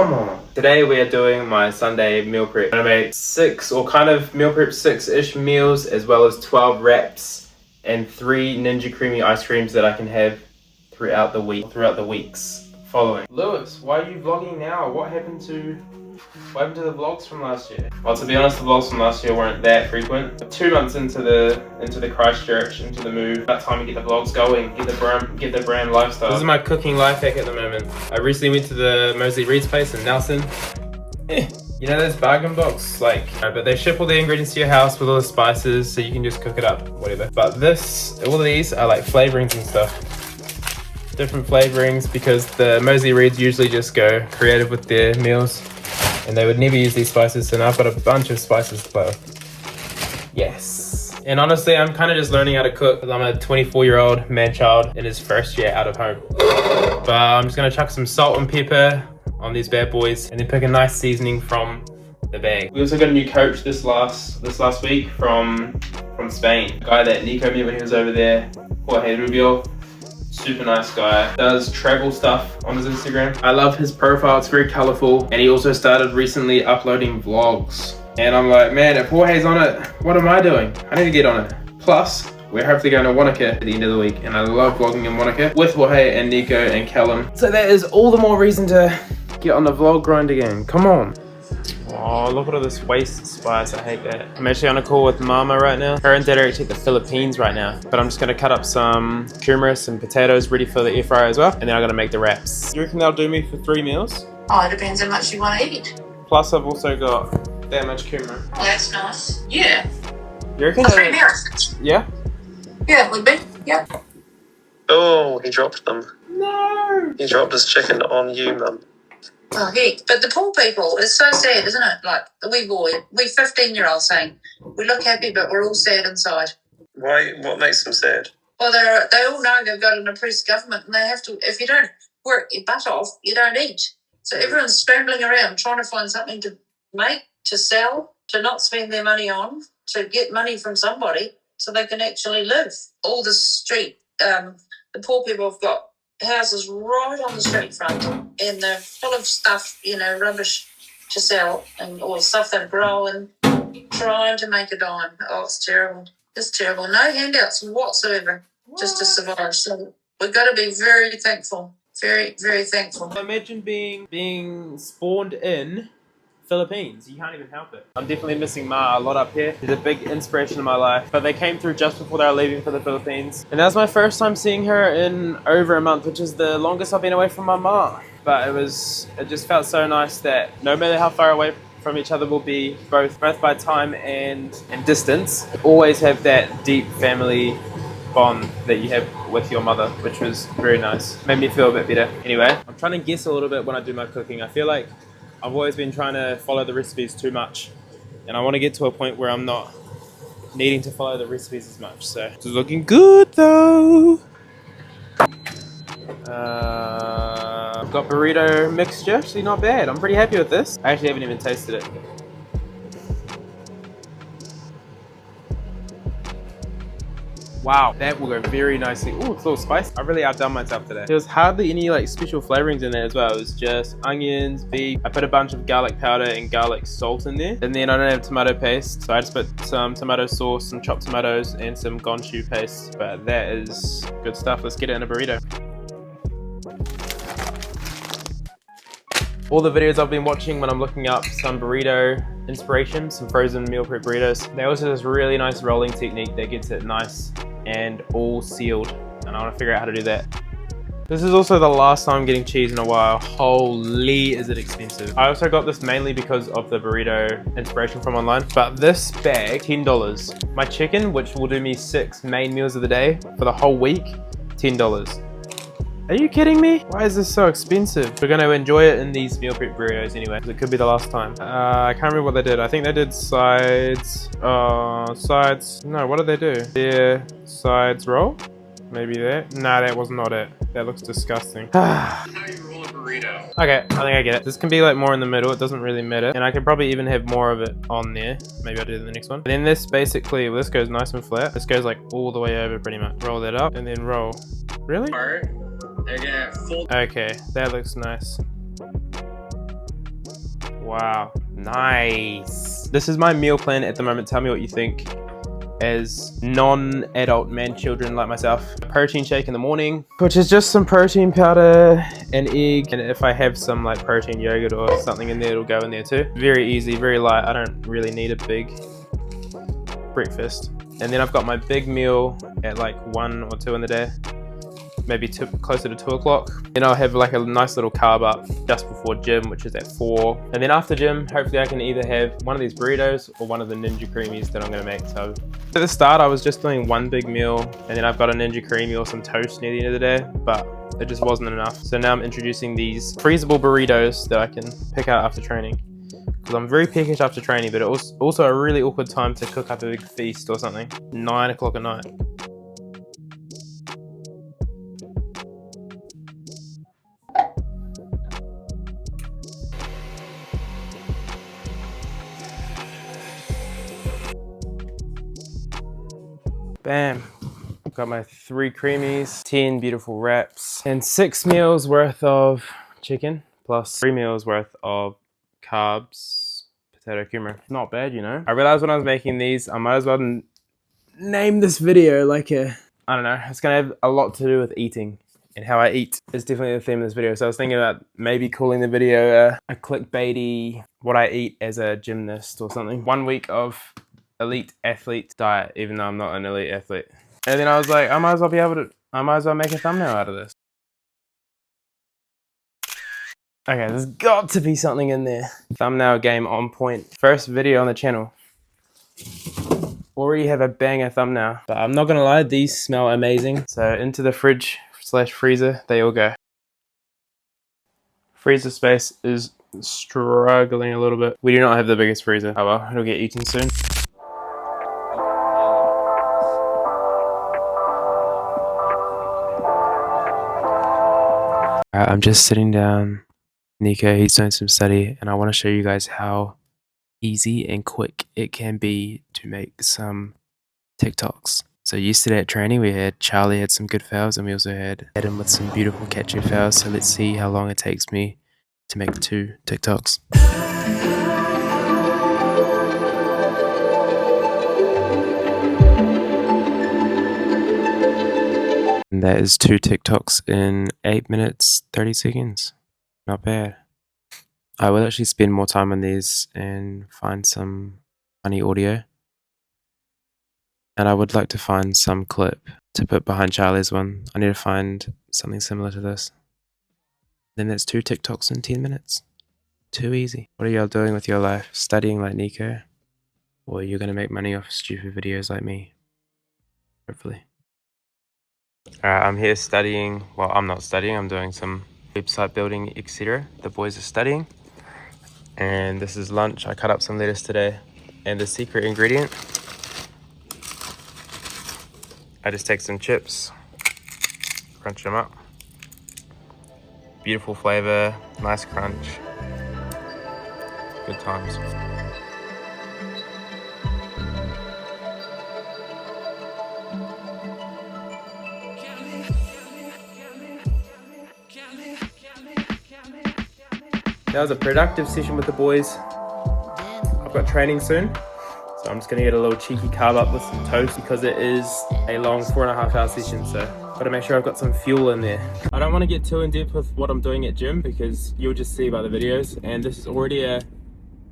Come on. Today we are doing my Sunday meal prep. I made 6 or kind of meal prep 6-ish meals, as well as 12 wraps and 3 Ninja Creamy ice creams that I can have throughout the weeks following. Lewis, why are you vlogging now? What happened to the vlogs from last year? Well, to be honest, the vlogs from last year weren't that frequent. 2 months into the Christchurch, into the move, about time to get the vlogs going, get the brand lifestyle. This is my cooking life hack at the moment. I recently went to the Mosley Reed's place in Nelson. You know those bargain box, but they ship all the ingredients to your house with all the spices, so you can just cook it up, whatever. But all of these are like flavorings and stuff. Different flavorings, because the Mosley Reeds usually just go creative with their meals, and they would never use these spices, so now I've got a bunch of spices to play with. Yes. And honestly, I'm kind of just learning how to cook, because I'm a 24-year-old man-child in his first year out of home. But I'm just gonna chuck some salt and pepper on these bad boys, and then pick a nice seasoning from the bag. We also got a new coach this last week from Spain. A guy that Nico met when he was over there, Jorge. Super nice guy, does travel stuff on his Instagram. I love his profile, it's very colorful, and he also started recently uploading vlogs. And I'm like, man, if Jorge's on it, what am I doing? I need to get on it. Plus, we're hopefully going to Wanak at the end of the week, and I love vlogging in Wanak with Jorge and Nico and Callum. So that is all the more reason to get on the vlog grind again. Come on. Oh, look at all this waste spice. I hate that. I'm actually on a call with Mama right now. Her and Dad are actually at the Philippines right now. But I'm just gonna cut up some turmeric and potatoes ready for the air fryer as well. And then I'm gonna make the wraps. You reckon they'll do me for 3 meals? Oh, it depends how much you want to eat. Plus I've also got that much turmeric. Oh, that's nice. Yeah. You reckon? 3 meals. Yeah? Yeah, it would be. Yeah. Oh, he dropped them. No! He dropped his chicken on you, Mum. Oh, heck. But the poor people, it's so sad, isn't it? Like the wee boy, we 15-year-olds saying, we look happy, but we're all sad inside. Why? What makes them sad? Well, they all know they've got an oppressed government, and they have to, if you don't work your butt off, you don't eat. So everyone's scrambling around trying to find something to make, to sell, to not spend their money on, to get money from somebody so they can actually live. All the street, the poor people have got houses right on the street front, and they're full of stuff, rubbish to sell, and all the stuff they grow and trying to make a dime. Oh, it's terrible. It's terrible. No handouts whatsoever, just to survive. So we've got to be very thankful. Very, very thankful. Imagine being spawned in Philippines. You can't even help it. I'm definitely missing Ma a lot up here. She's a big inspiration in my life. But they came through just before they were leaving for the Philippines. And that was my first time seeing her in over a month, which is the longest I've been away from my Ma. But it just felt so nice that no matter how far away from each other we'll be, both by time and distance, always have that deep family bond that you have with your mother, which was very nice. Made me feel a bit better. Anyway, I'm trying to guess a little bit when I do my cooking. I feel like I've always been trying to follow the recipes too much, and I want to get to a point where I'm not needing to follow the recipes as much. So it's looking good though. I've got burrito mixture, actually not bad. I'm pretty happy with this. I actually haven't even tasted it. Wow, that will go very nicely. Ooh, it's a little spicy. I really outdone myself today. There was hardly any special flavorings in there as well. It was just onions, beef. I put a bunch of garlic powder and garlic salt in there. And then I don't have tomato paste, so I just put some tomato sauce, some chopped tomatoes, and some gonshu paste. But that is good stuff. Let's get it in a burrito. All the videos I've been watching when I'm looking up some burrito inspiration, some frozen meal prep burritos, they also have this really nice rolling technique that gets it nice and all sealed, and I want to figure out how to do that. This is also the last time I'm getting cheese in a while. Holy, is it expensive. I also got this mainly because of the burrito inspiration from online, but this bag, $10. My chicken, which will do me 6 main meals of the day for the whole week, $10. Are you kidding me? Why is this so expensive? We're going to enjoy it in these meal prep burritos anyway, because it could be the last time. I can't remember what they did. I think they did sides. Sides. No, what did they do? Their sides roll? Maybe that? Nah, that was not it. That looks disgusting. How you roll a burrito? Okay, I think I get it. This can be more in the middle. It doesn't really matter. And I can probably even have more of it on there. Maybe I'll do the next one. And then this basically, this goes nice and flat. This goes all the way over pretty much. Roll that up and then roll. Really? Alright. They're gonna fold. Okay, that looks nice. Wow, nice. This is my meal plan at the moment. Tell me what you think as non-adult man children like myself. A protein shake in the morning, which is just some protein powder, an egg, and if I have some like protein yogurt or something in there, it'll go in there too. Very easy, very light. I don't really need a big breakfast. And then I've got my big meal at like 1 or 2 in the day, maybe closer to 2 o'clock. Then I'll have like a nice little carb up just before gym, which is at 4. And then after gym, hopefully I can either have one of these burritos or one of the Ninja Creamies that I'm gonna make. So at the start, I was just doing one big meal, and then I've got a Ninja Creamy or some toast near the end of the day, but it just wasn't enough. So now I'm introducing these freezable burritos that I can pick out after training. Because I'm very peckish after training, but it was also a really awkward time to cook up a big feast or something. 9 o'clock at night. Bam. Got my 3 creamies, 10 beautiful wraps, and 6 meals worth of chicken, plus 3 meals worth of carbs, potato kumara. Not bad, you know. I realized when I was making these, I might as well name this video like I don't know, it's gonna have a lot to do with eating and how I eat. It's definitely the theme of this video. So I was thinking about maybe calling the video a clickbaity, what I eat as a gymnast or something. 1 week of elite athlete diet, even though I'm not an elite athlete. And then I was like, I might as well make a thumbnail out of this. Okay, there's got to be something in there. Thumbnail game on point. First video on the channel. Already have a banger thumbnail. But I'm not gonna lie, these smell amazing. So into the fridge / freezer, they all go. Freezer space is struggling a little bit. We do not have the biggest freezer. Oh well, it'll get eaten soon. Alright, I'm just sitting down. Nico, he's doing some study, and I want to show you guys how easy and quick it can be to make some TikToks. So yesterday at training, we had Charlie had some good fails, and we also had Adam with some beautiful catchy fails. So let's see how long it takes me to make 2 TikToks. And that is 2 TikToks in 8 minutes, 30 seconds. Not bad. I will actually spend more time on these and find some funny audio. And I would like to find some clip to put behind Charlie's one. I need to find something similar to this. Then that's 2 TikToks in 10 minutes. Too easy. What are y'all doing with your life? Studying like Nico? Or you're gonna make money off stupid videos like me? Hopefully. Alright, I'm here studying. Well, I'm not studying, I'm doing some website building, etc. The boys are studying. And this is lunch. I cut up some lettuce today. And the secret ingredient, I just take some chips, crunch them up. Beautiful flavor, nice crunch. Good times. That was a productive session with the boys. I've got training soon, so I'm just gonna get a little cheeky carb up with some toast because it is a long 4.5 hour session, so gotta make sure I've got some fuel in there. I don't want to get too in depth with what I'm doing at gym because you'll just see by the videos, and this is already a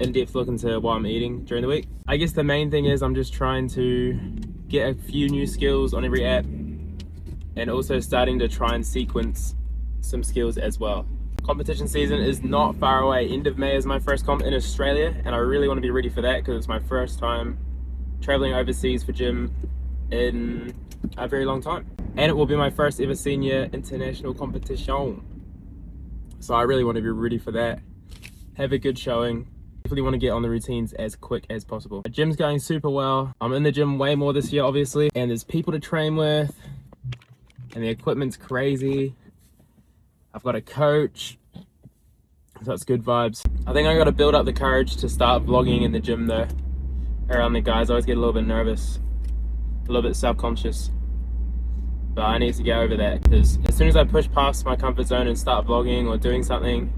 in-depth look into what I'm eating during the week. I guess the main thing is I'm just trying to get a few new skills on every app and also starting to try and sequence some skills as well. Competition season is not far away. End of May is my first comp in Australia, and I really want to be ready for that because it's my first time traveling overseas for gym in a very long time. And it will be my first ever senior international competition. So I really want to be ready for that. Have a good showing. Definitely want to get on the routines as quick as possible. The gym's going super well. I'm in the gym way more this year, obviously, and there's people to train with, and the equipment's crazy. I've got a coach, so that's good vibes. I think I got to build up the courage to start vlogging in the gym though. Around the guys, I always get a little bit nervous, a little bit self-conscious. But I need to get over that because as soon as I push past my comfort zone and start vlogging or doing something,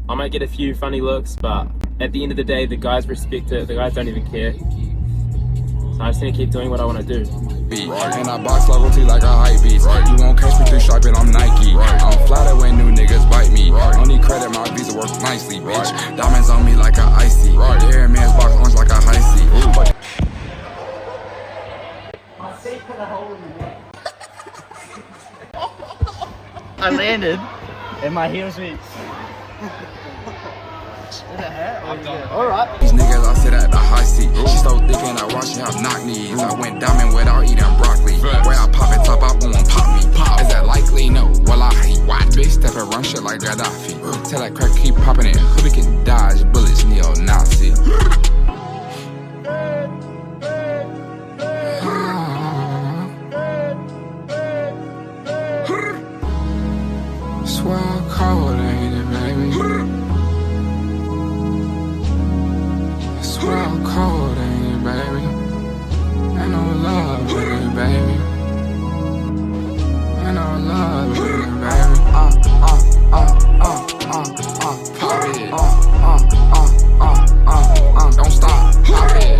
I might get a few funny looks, but at the end of the day, the guys respect it. The guys don't even care. So I just need to keep doing what I want to do. And I box loyalty like a hype beast. You won't catch me through striping, I'm Nike. I'm flattered when new niggas bite me. Only credit, my visa works nicely, bitch. Diamonds on me like a icy. The air man's box orange like a high C. I landed and my heels went. Alright. These niggas, I sit at the high seat. She so thick and I watch she have knock knees. I went diamond without eating broccoli. Where I pop it, top out, won't pop me. Is that likely? No. Well, I hate white bitch step and run shit like Gaddafi. Tell that crack keep popping it. Who can dodge bullets, neo-Nazi. Swell cold, ain't it, baby? Swell cold, ain't it, baby? Ain't no love in it, baby. Ain't no love in it, baby. Pop it. Don't stop. Pop it.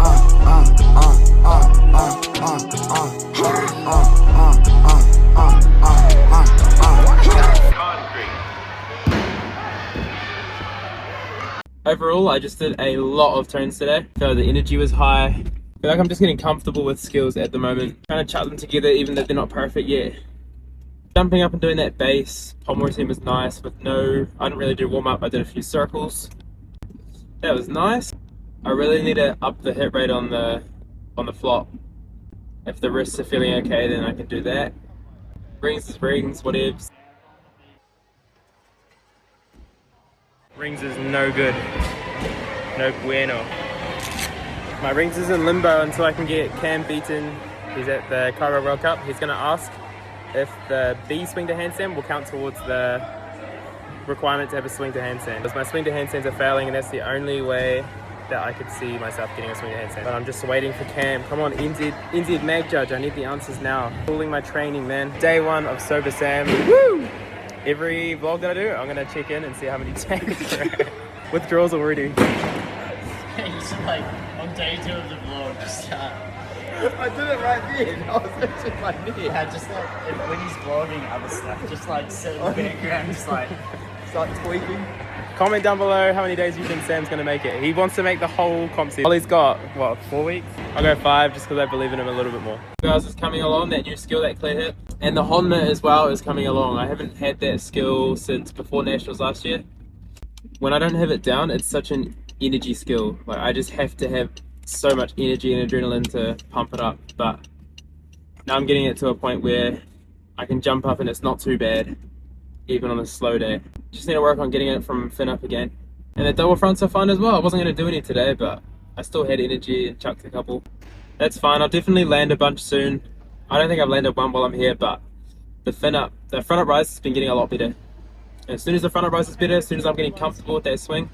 Overall, I just did a lot of turns today, so the energy was high. I feel like I'm just getting comfortable with skills at the moment. Trying to chuck them together even though they're not perfect yet. Jumping up and doing that base, pommel routine was nice with no, I didn't really do warm up, I did a few circles. That was nice. I really need to up the hit rate on the flop. If the wrists are feeling okay, then I can do that. Rings is rings, whatevs. Rings is no good. No bueno. My rings is in limbo until I can get Cam beaten. He's at the Cairo World Cup. He's going to ask if the B swing to handstand will count towards the requirement to have a swing to handstand. Because my swing to handstands are failing, and that's the only way that I could see myself getting a swing to handstand. But I'm just waiting for Cam. Come on, NZ Mag Judge. I need the answers now. Pulling my training, man. Day 1 of Sober Sam. Woo! Every vlog that I do, I'm gonna check in and see how many takes are at. Withdrawals already. It's like on day 2 of the vlog, just I did it right then. I was actually like there. yeah, just like when he's vlogging other stuff, just like sit in the background, just like Start tweaking. Comment down below how many days you think Sam's gonna make it. He wants to make the whole comp series. Ollie's got, what, 4 weeks? I'll go 5 just because I believe in him a little bit more. Guys, is coming along, that new skill, that clear hip. And the Honma as well is coming along. I haven't had that skill since before Nationals last year. When I don't have it down, it's such an energy skill. Like, I just have to have so much energy and adrenaline to pump it up. But now I'm getting it to a point where I can jump up and it's not too bad, even on a slow day. Just need to work on getting it from fin up again. And the double fronts are fun as well. I wasn't going to do any today, but I still had energy and chucked a couple. That's fine. I'll definitely land a bunch soon. I don't think I've landed one while I'm here, but the front up rise has been getting a lot better. And as soon as the front up rise is better, as soon as I'm getting comfortable with that swing,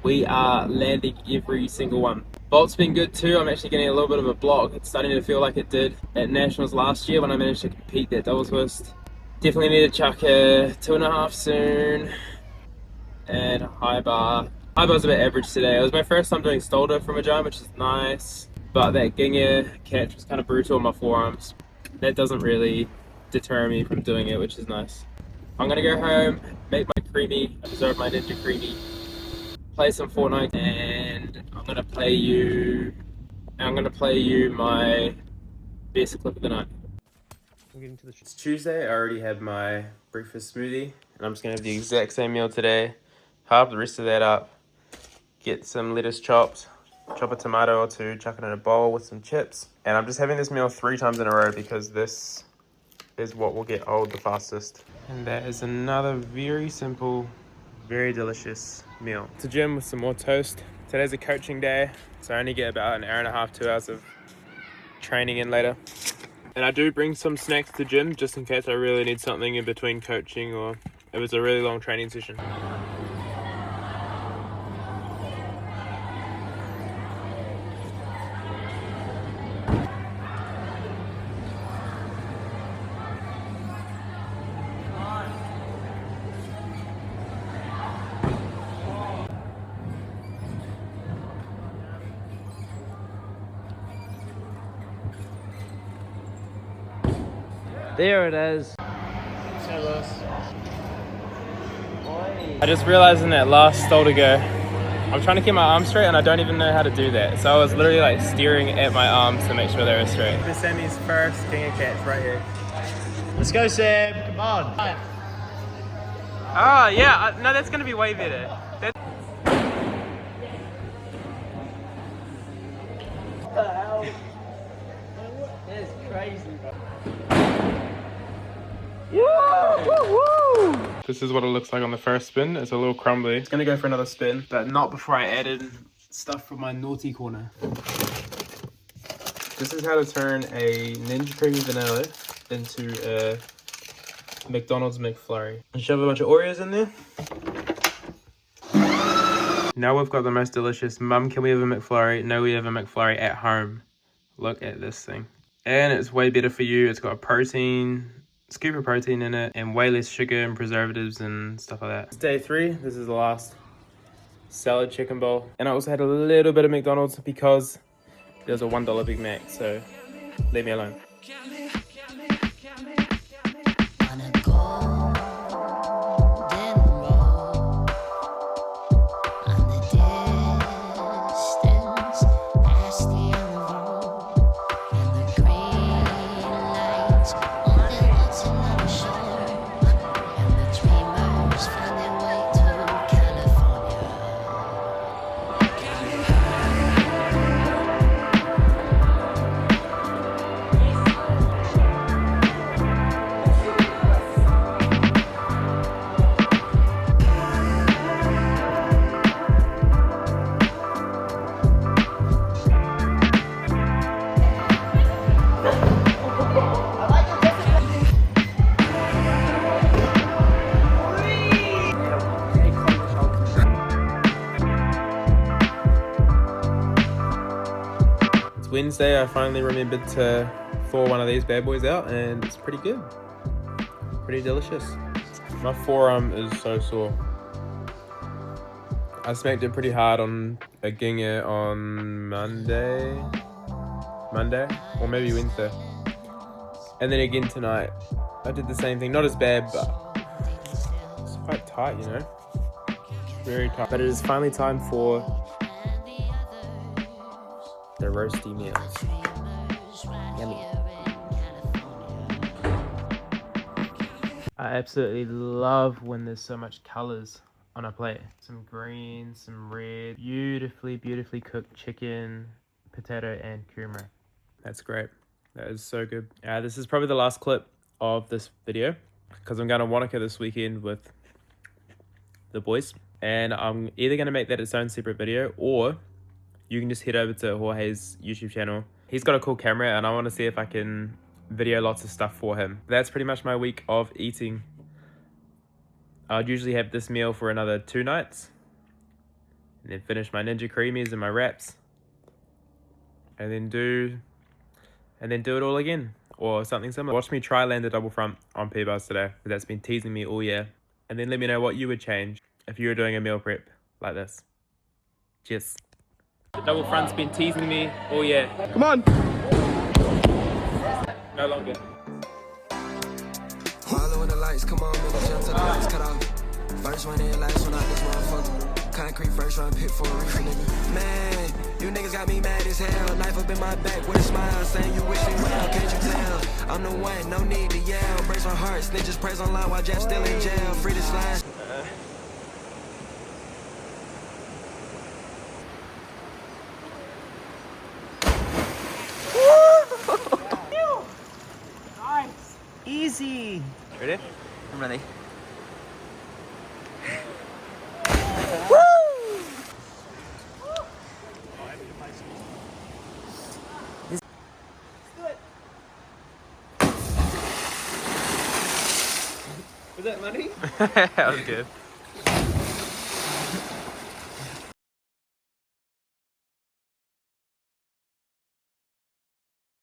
we are landing every single one. Bolt's been good too. I'm actually getting a little bit of a block. It's starting to feel like it did at Nationals last year when I managed to compete that double twist. Definitely need to chuck a 2.5 soon. And a high bar. High bar's a bit average today. It was my first time doing stolder from a jump, which is nice. But that Ginger catch was kind of brutal on my forearms. That doesn't really deter me from doing it, which is nice. I'm gonna go home, make my creamy, observe my Ninja Creamy, play some Fortnite, and I'm gonna play you my best clip of the night. It's Tuesday. I already had my breakfast smoothie, and I'm just gonna have the exact same meal today. Halve the rest of that up, get some lettuce chopped, chop a tomato or two, chuck it in a bowl with some chips, and I'm just having this meal 3 times in a row because this is what will get old the fastest. And that is another very simple, very delicious meal. To gym with some more toast. Today's a coaching day, so I only get about 1.5 hours, 2 hours of training in later. And I do bring some snacks to gym just in case I really need something in between coaching or if it's a really long training session. There it is. I just realized in that last stall to go, I'm trying to keep my arms straight and I don't even know how to do that. So I was literally like steering at my arms to make sure they were straight. This is Sammy's first king of cats right here. Let's go, Sam. Come on. Oh yeah, no, that's gonna be way better. That's... What the hell? That is crazy, bro. This is what it looks like on the first spin. It's a little crumbly. It's gonna go for another spin, but not before I add in stuff from my naughty corner. This is how to turn a Ninja Creamy Vanilla into a McDonald's McFlurry. And shove a bunch of Oreos in there. Now we've got the most delicious. Mum, can we have a McFlurry? No, we have a McFlurry at home. Look at this thing. And it's way better for you. It's got a protein, scoop of protein in it, and way less sugar and preservatives and stuff like that. It's day 3. This is the last salad chicken bowl. And I also had a little bit of McDonald's because there's a $1 Big Mac, so leave me alone. Wednesday, I finally remembered to thaw one of these bad boys out, and it's pretty good. Pretty delicious. My forearm is so sore. I smacked it pretty hard on a ginger on Monday, or maybe Wednesday. And then again tonight, I did the same thing. Not as bad, but it's quite tight, you know? Very tight. But it is finally time for the roasty meals. Yummy. I absolutely love when there's so much colors on a plate. Some green, some red, beautifully cooked chicken, potato, and kurma. That's great. That is so good. This is probably the last clip of this video because I'm going to Wanak this weekend with the boys, and I'm either going to make that its own separate video, or you can just head over to Jorge's YouTube channel. He's got a cool camera and I want to see if I can video lots of stuff for him. That's pretty much my week of eating. I'd usually have this meal for another 2 nights, and then finish my Ninja Creamies and my wraps, and then do it all again, or something similar. Watch me try land a double front on P-bars today, because that's been teasing me all year. And then let me know what you would change if you were doing a meal prep like this. Cheers. The double front's been teasing me all year. Come on. No longer. Following the lights, come on, man, jump to the lights, cut off. First one in, last one out, this motherfucker. Concrete first round pick for a reason, nigga. Man, you niggas got me mad as hell. Knife up in my back with a smile, saying you wish me well, can't you tell? I'm the one, no need to yell. Brace my heart, snitches praise online while Jeff still in jail. Free to slide. Nice. Easy. Ready? I'm ready. Was that money? That was good.